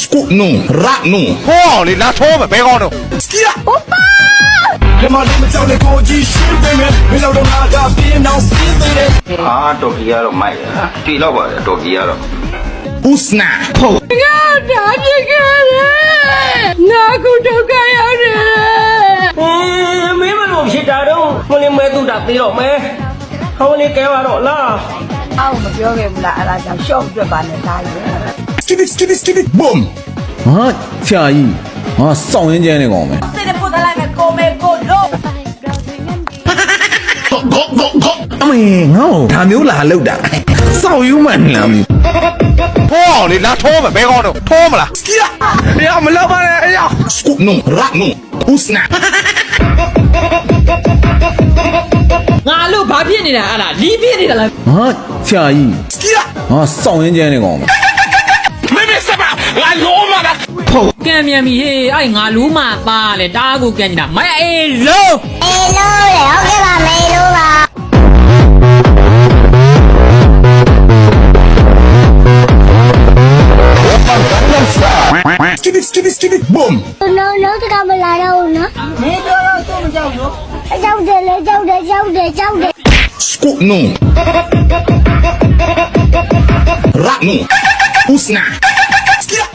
Scoop no, rat no. ဟောလေလာထိုးမယ်ဘဲကောင်းတော့ Skia. Opa! မြန်မာလူမကြောက်တဲ့ကိုကြီးရှင်းပေးမယ်မင်းတို့တော့ငါကပြင်းအောင်စီးသေးတယ် Ah, Tokia or Maya. Tilo, Tokia. Usna. Gata, chikare! Naku toka yare! မင်းမလို့ဖြစ်တာတော့မလေးမဲသူတာသေးတော့မဲဟောလေးကဲပါတော့လား အောက်မပြောခဲ့ဘူးလားအဲ့ဒါကြောင့်ရှော့ပြတ်ပါနဲ့ဒါရယ် Skip it, boom. ဟာဆရာကြီးဟာစောင့်ရင်းကျန်းနေကောင်ပဲ စစ်တဲ့ပုတ်လိုက်မယ်ကိုမဲကိုလို့ Go. အမေငါ့ကိုဒါမျိုးလာလောက်တာစောင့်ယူမှန်လားမသိ ဟောလေလာထိုးမယ်ဘဲကောင်းတော့ထိုးမလား Skia. ဘူးရမလောက်ပါနဲ့အေးရ Scoop no, rat no. Usna. ငါလို့ဘာဖြစ်နေတာအဲ့ဒါလီးဖြစ်နေတာလား ဟာဆရာကြီး Skia. ဟာစောင့်ရင်းကျန်းနေကောင်ပဲ Mimi saba. La loma da. ကံမြန်ပြီဟေးအဲ့ငါလူးမသားလေတားကိုကံနေတာမိုက်အေးလုံး အေးလို့လေဟုတ်ကဲ့ပါမေးလို့ပါ Skip it, boom. နော်တကမလာတော့ဘူးနော် မင်းပြောတော့သူ့မကြောက်ဘူး ကြောက်တယ်လေကြောက်တယ် Scoop no. Rat no. Usna. Skia.